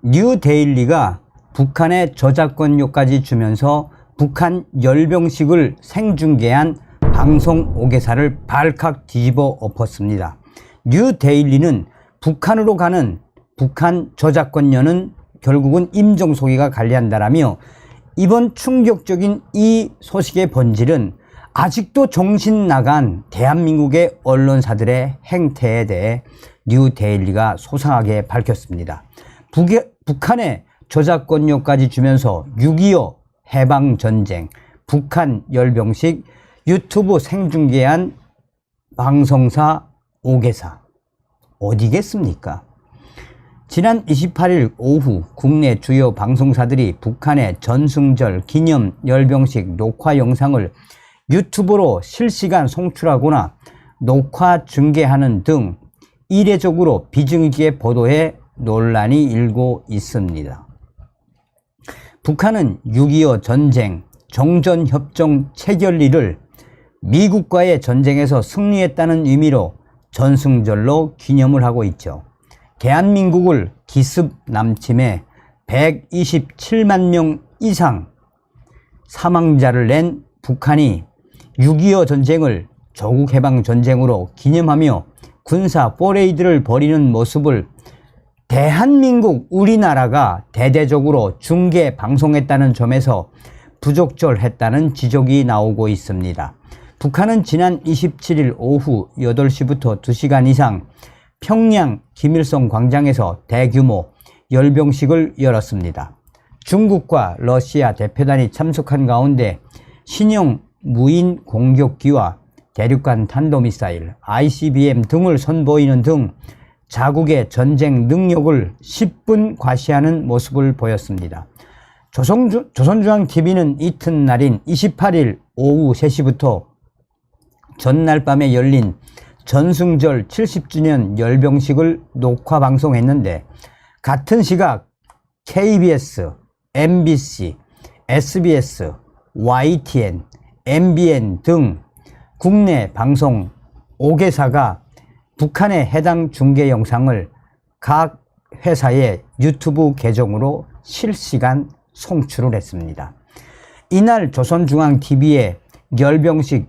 뉴데일리가 북한에 저작권료까지 주면서 북한 열병식을 생중계한 방송 5개사를 발칵 뒤집어 엎었습니다. 뉴데일리는 북한으로 가는 북한 저작권료는 결국은 임종소기가 관리한다라며 이번 충격적인 이 소식의 본질은 아직도 정신 나간 대한민국의 언론사들의 행태에 대해 뉴데일리가 소상하게 밝혔습니다. 북한에 저작권료까지 주면서 6.25 해방전쟁, 북한 열병식 유튜브 생중계한 방송사 5개사 어디겠습니까? 지난 28일 오후 국내 주요 방송사들이 북한의 전승절 기념 열병식 녹화 영상을 유튜브로 실시간 송출하거나 녹화 중계하는 등 이례적으로 비정기에 보도해 논란이 일고 있습니다. 북한은 6.25 전쟁 정전협정 체결일을 미국과의 전쟁에서 승리했다는 의미로 전승절로 기념을 하고 있죠. 대한민국을 기습 남침해 127만 명 이상 사망자를 낸 북한이 6.25 전쟁을 조국해방전쟁으로 기념하며 군사 퍼레이드를 벌이는 모습을 대한민국 우리나라가 대대적으로 중계 방송했다는 점에서 부적절했다는 지적이 나오고 있습니다. 북한은 지난 27일 오후 8시부터 2시간 이상 평양 김일성 광장에서 대규모 열병식을 열었습니다. 중국과 러시아 대표단이 참석한 가운데 신형 무인 공격기와 대륙간 탄도미사일, ICBM 등을 선보이는 등 자국의 전쟁 능력을 10분 과시하는 모습을 보였습니다. 조선중앙TV는 이튿날인 28일 오후 3시부터 전날 밤에 열린 전승절 70주년 열병식을 녹화 방송했는데 같은 시각 KBS, MBC, SBS, YTN, MBN 등 국내 방송 5개사가 북한의 해당 중계 영상을 각 회사의 유튜브 계정으로 실시간 송출을 했습니다. 이날 조선중앙TV의 열병식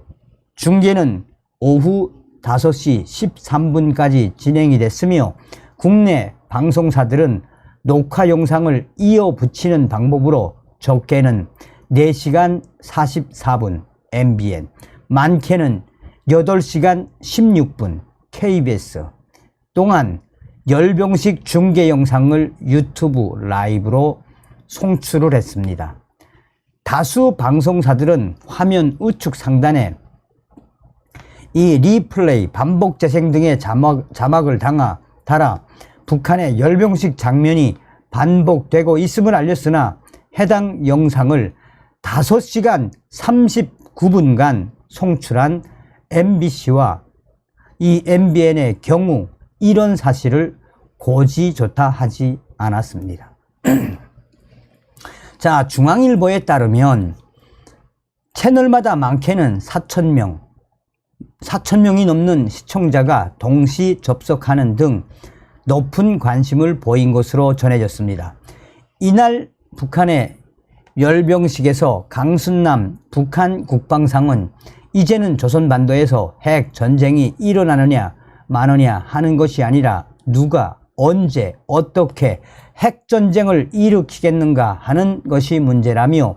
중계는 오후 5시 13분까지 진행이 됐으며 국내 방송사들은 녹화 영상을 이어 붙이는 방법으로 적게는 4시간 44분 MBN, 많게는 8시간 16분 KBS 동안 열병식 중계 영상을 유튜브 라이브로 송출을 했습니다. 다수 방송사들은 화면 우측 상단에 이 리플레이, 반복 재생 등의 자막을 달아 북한의 열병식 장면이 반복되고 있음을 알렸으나 해당 영상을 5시간 39분간 송출한 MBC와 이 MBN의 경우 이런 사실을 고지조차 하지 않았습니다. 자, 중앙일보에 따르면 채널마다 많게는 4,000명이 넘는 시청자가 동시 접속하는 등 높은 관심을 보인 것으로 전해졌습니다. 이날 북한의 열병식에서 강순남 북한 국방상은 이제는 조선반도에서 핵 전쟁이 일어나느냐 마느냐 하는 것이 아니라 누가 언제 어떻게 핵 전쟁을 일으키겠는가 하는 것이 문제라며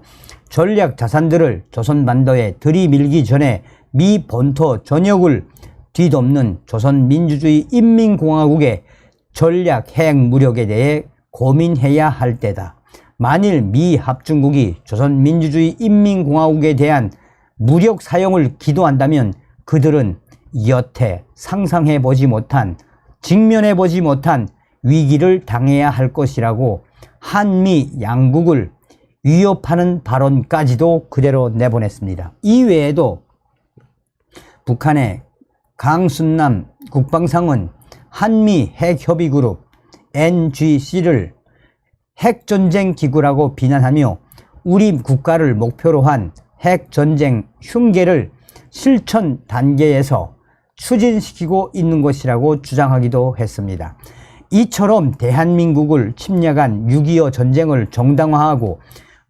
전략 자산들을 조선반도에 들이밀기 전에 미 본토 전역을 뒤덮는 조선민주주의 인민공화국의 전략 핵 무력에 대해 고민해야 할 때다. 만일 미 합중국이 조선민주주의 인민공화국에 대한 무력 사용을 기도한다면 그들은 여태 상상해보지 못한, 직면해보지 못한 위기를 당해야 할 것이라고 한미 양국을 위협하는 발언까지도 그대로 내보냈습니다. 이외에도 북한의 강순남 국방상은 한미 핵협의그룹 NGC를 핵전쟁 기구라고 비난하며 우리 국가를 목표로 한 핵전쟁 흉계를 실천 단계에서 추진시키고 있는 것이라고 주장하기도 했습니다. 이처럼 대한민국을 침략한 6.25 전쟁을 정당화하고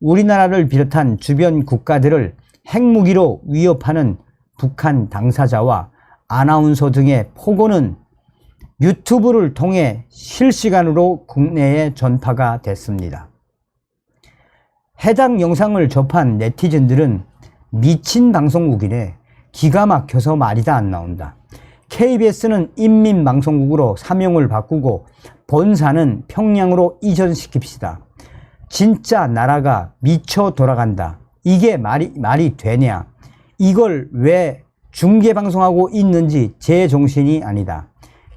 우리나라를 비롯한 주변 국가들을 핵무기로 위협하는 북한 당사자와 아나운서 등의 포고는 유튜브를 통해 실시간으로 국내에 전파가 됐습니다. 해당 영상을 접한 네티즌들은 미친 방송국이래, 기가 막혀서 말이 다 안 나온다, KBS는 인민방송국으로 사명을 바꾸고 본사는 평양으로 이전시킵시다, 진짜 나라가 미쳐 돌아간다, 이게 말이 되냐, 이걸 왜 중계방송하고 있는지 제정신이 아니다,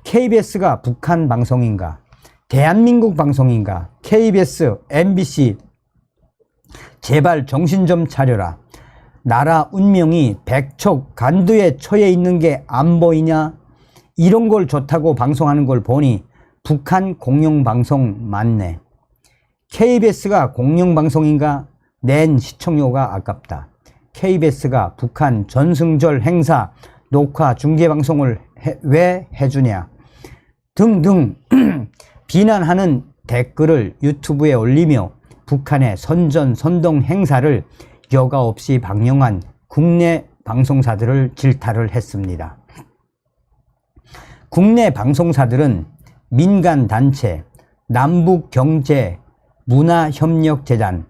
KBS가 북한 방송인가, 대한민국 방송인가, KBS, MBC 제발 정신 좀 차려라, 나라 운명이 백척간두에 처해 있는 게 안 보이냐, 이런 걸 좋다고 방송하는 걸 보니 북한 공영방송 맞네, KBS가 공영방송인가, 낸 시청료가 아깝다, KBS가 북한 전승절 행사 녹화 중계방송을 왜 해주냐 등등 비난하는 댓글을 유튜브에 올리며 북한의 선전선동 행사를 여과 없이 방영한 국내 방송사들을 질타를 했습니다. 국내 방송사들은 민간단체 남북경제문화협력재단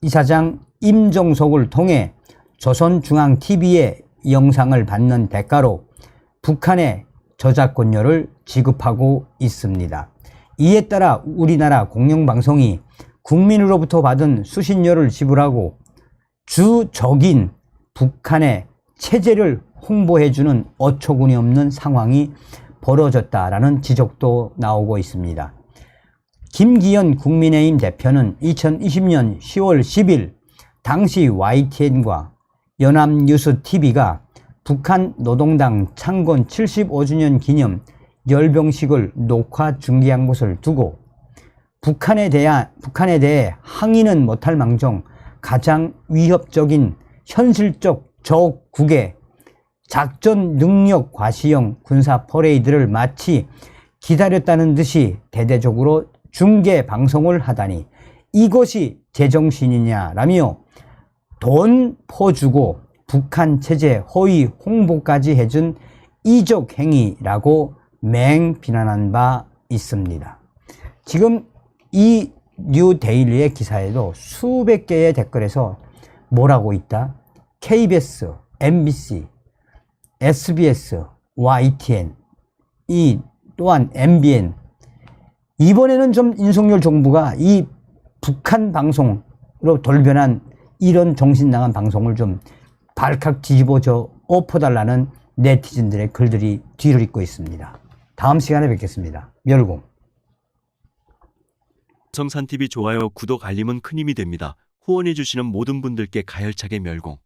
이사장 임종석을 통해 조선중앙TV의 영상을 받는 대가로 북한의 저작권료를 지급하고 있습니다. 이에 따라 우리나라 공영방송이 국민으로부터 받은 수신료를 지불하고 주적인 북한의 체제를 홍보해주는 어처구니 없는 상황이 벌어졌다라는 지적도 나오고 있습니다. 김기현 국민의힘 대표는 2020년 10월 10일 당시 YTN과 연합뉴스TV가 북한 노동당 창건 75주년 기념 열병식을 녹화 중계한 것을 두고 북한에 대해 항의는 못할 망정 가장 위협적인 현실적 저국의 작전 능력 과시형 군사 퍼레이드를 마치 기다렸다는 듯이 대대적으로 중계 방송을 하다니 이것이 제정신이냐라며 돈 퍼주고 북한 체제 허위 홍보까지 해준 이적 행위라고 맹비난한 바 있습니다. 지금 이 뉴데일리의 기사에도 수백 개의 댓글에서 뭐라고 있다? KBS, MBC, SBS, YTN, 이 또한 MBN, 이번에는 좀 윤석열 정부가 이 북한 방송으로 돌변한 이런 정신 나간 방송을 좀 발칵 뒤집어져 엎어달라는 네티즌들의 글들이 뒤를 잇고 있습니다. 다음 시간에 뵙겠습니다. 멸공. 성산TV 좋아요, 구독, 알림은 큰 힘이 됩니다. 후원해주시는 모든 분들께 가열차게 멸공.